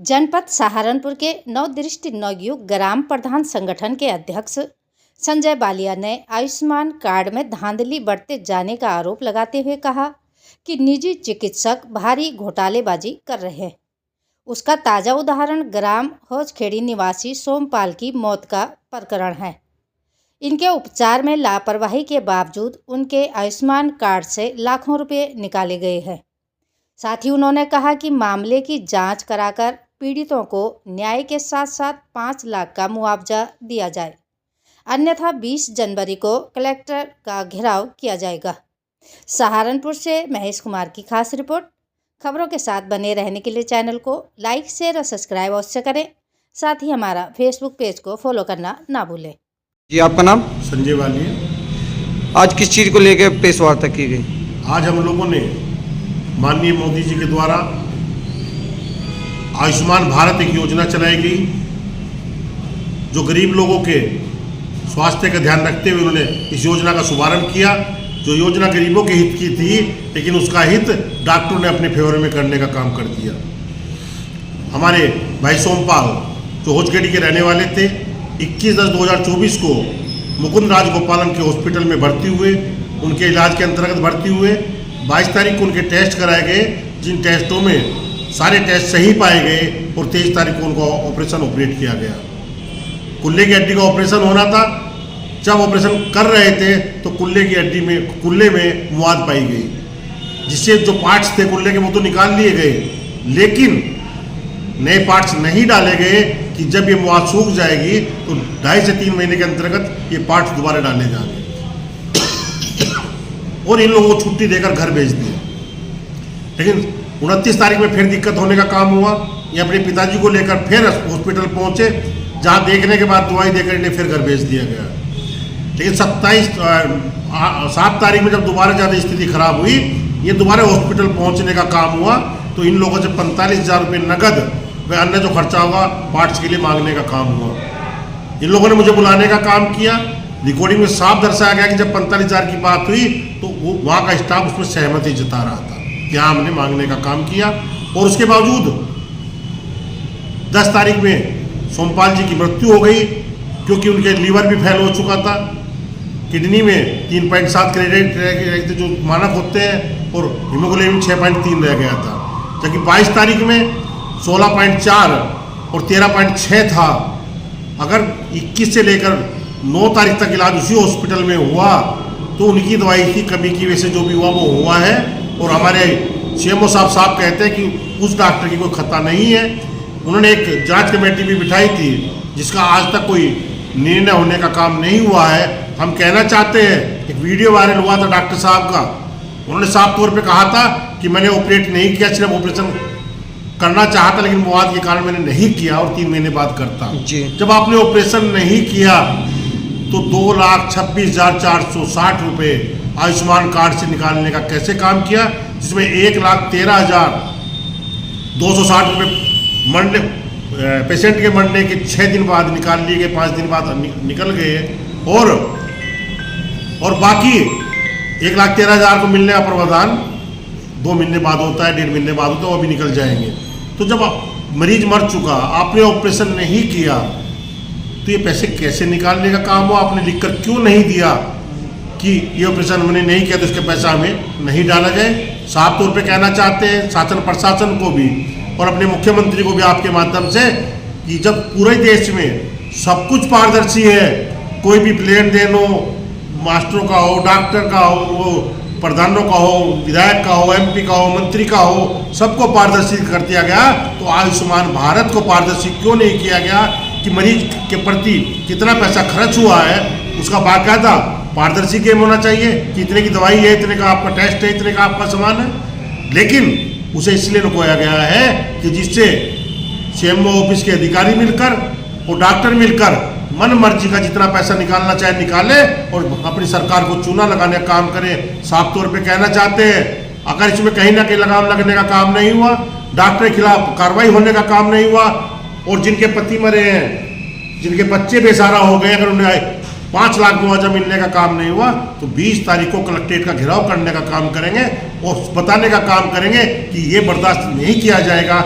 जनपद सहारनपुर के नवदृष्टि नवयुग ग्राम प्रधान संगठन के अध्यक्ष संजय बालिया ने आयुष्मान कार्ड में धांधली बढ़ते जाने का आरोप लगाते हुए कहा कि निजी चिकित्सक भारी घोटालेबाजी कर रहे हैं। उसका ताज़ा उदाहरण ग्राम हौजखेड़ी निवासी सोमपाल की मौत का प्रकरण है। इनके उपचार में लापरवाही के बावजूद उनके आयुष्मान कार्ड से लाखों रुपए निकाले गए हैं। साथ ही उन्होंने कहा कि मामले की जांच कराकर पीड़ितों को न्याय के साथ साथ 5 लाख का मुआवजा दिया जाए, अन्यथा 20 जनवरी को कलेक्टर का घेराव किया जाएगा। सहारनपुर से महेश कुमार की खास रिपोर्ट। खबरों के साथ बने रहने के लिए चैनल को लाइक, शेयर और सब्सक्राइब अवश्य करें। साथ ही हमारा फेसबुक पेज को फॉलो करना ना भूलें। जी, आपका नाम? संजय बालिया। आज किस चीज़ को लेकर प्रेस वार्ता की गई? आज हम लोगों ने माननीय मोदी जी के द्वारा आयुष्मान भारत एक योजना चलाई गई, जो गरीब लोगों के स्वास्थ्य का ध्यान रखते हुए उन्होंने इस योजना का शुभारंभ किया। जो योजना गरीबों के हित की थी, लेकिन उसका हित डॉक्टरों ने अपने फेवर में करने का काम कर दिया। हमारे भाई सोमपाल जो हौजखेड़ी के रहने वाले थे, 21/10/2024 को मुकुंद राज गोपालन के हॉस्पिटल में भर्ती हुए। उनके इलाज के अंतर्गत भर्ती हुए। 22 तारीख को उनके टेस्ट कराए गए, जिन टेस्टों में सारे टेस्ट सही पाए गए और 23 तारीख को उनको ऑपरेट किया गया। कुल्ले की हड्डी का ऑपरेशन होना था। जब ऑपरेशन कर रहे थे तो कुल्ले में मुआद पाई गई, जिससे जो पार्ट्स थे कुल्ले के वो तो निकाल लिए गए, लेकिन नए पार्ट्स नहीं डाले गए कि जब ये मुआद सूख जाएगी तो 2.5 से 3 महीने के अंतर्गत ये पार्ट्स दोबारा डाले जाएंगे। और इन लोगों को छुट्टी देकर घर भेज दिया। लेकिन 29 तारीख में फिर दिक्कत होने का काम हुआ। ये अपने पिताजी को लेकर फिर हॉस्पिटल पहुंचे, जहां देखने के बाद दवाई देकर इन्हें फिर घर भेज दिया गया। लेकिन 7 तारीख में जब दोबारा ज़्यादा स्थिति खराब हुई, ये दोबारा हॉस्पिटल पहुंचने का काम हुआ, तो इन लोगों से 45,000 रुपये नकद व अन्य जो खर्चा होगा पार्ट्स के लिए मांगने का काम हुआ। इन लोगों ने मुझे बुलाने का काम किया। रिकॉर्डिंग में साफ दर्शाया गया कि जब 45,000 की बात हुई तो वो वहाँ का स्टाफ उसमें सहमति जता रहा था कि हाँ, हमने मांगने का काम किया। और उसके बावजूद 10 तारीख में सोमपाल जी की मृत्यु हो गई, क्योंकि उनके लीवर भी फेल हो चुका था। किडनी में 3.7 क्रेडिट जो मानक होते हैं और हीमोग्लोबिन 6.3 रह गया था, जबकि 22 तारीख में 16.4 और 13.6 था। अगर 21 से लेकर 9 तारीख तक इलाज उसी हॉस्पिटल में हुआ तो उनकी दवाई की कमी की वजह से जो भी हुआ वो हुआ है। और हमारे सीएमओ साहब कहते हैं कि उस डॉक्टर की कोई खता नहीं है। उन्होंने एक जांच कमेटी भी बिठाई थी, जिसका आज तक कोई निर्णय होने का काम नहीं हुआ है। हम कहना चाहते हैं, एक वीडियो वायरल हुआ था डॉक्टर साहब का, उन्होंने साफ तौर पे कहा था कि मैंने ऑपरेट नहीं किया, सिर्फ ऑपरेशन करना चाहा था, लेकिन मुआद के कारण मैंने नहीं किया और 3 महीने बाद करता। जब आपने ऑपरेशन नहीं किया तो 2,26,460 रुपये आयुष्मान कार्ड से निकालने का कैसे काम किया, जिसमें 1,13,260 रुपये मरने पेशेंट के मरने के 6 दिन बाद निकाल लिए गए, 5 दिन बाद निकल गए, और बाकी 1,13,000 को मिलने का प्रावधान 2 महीने बाद होता है, 1.5 महीने बाद होता है, वो भी निकल जाएंगे। तो जब मरीज मर चुका, आपने ऑपरेशन नहीं किया, तो ये पैसे कैसे निकालने का काम हो? आपने लिखकर क्यों नहीं दिया कि ये ऑपरेशन हमने नहीं किया तो इसके पैसा हमें नहीं डाला जाए? साफ तौर पे कहना चाहते हैं शासन प्रशासन को भी और अपने मुख्यमंत्री को भी आपके माध्यम से, कि जब पूरे देश में सब कुछ पारदर्शी है, कोई भी लेन देन हो, मास्टरों का हो, डॉक्टर का हो, वो प्रधानों का हो, विधायक का हो, MP का हो, मंत्री का हो, सबको पारदर्शी कर दिया गया, तो आयुष्मान भारत को पारदर्शी क्यों नहीं किया गया कि मरीज के प्रति कितना पैसा खर्च हुआ है उसका बाकायदा पारदर्शी गेम होना चाहिए कि इतने की दवाई है, इतने का आपका टेस्ट है, इतने का आपका सामान है। लेकिन उसे इसलिए रुकवाया गया है कि जिससे CMO ऑफिस के अधिकारी मिलकर और डॉक्टर मिलकर मन मर्जी का जितना पैसा निकालना चाहे निकाले और अपनी सरकार को चूना लगाने का काम करें। साफ तौर पे कहना चाहते हैं, अगर इसमें कहीं ना कहीं लगाम लगने का काम नहीं हुआ, डॉक्टर के खिलाफ कार्रवाई होने का काम नहीं हुआ, और जिनके पति मरे हैं, जिनके बच्चे बेसहारा हो गए, अगर उन्हें 5 लाख मुआवजा मिलने का काम नहीं हुआ तो 20 तारीख को कलेक्ट्रेट का घेराव करने का काम करेंगे और बताने का काम करेंगे कि ये बर्दाश्त नहीं किया जाएगा।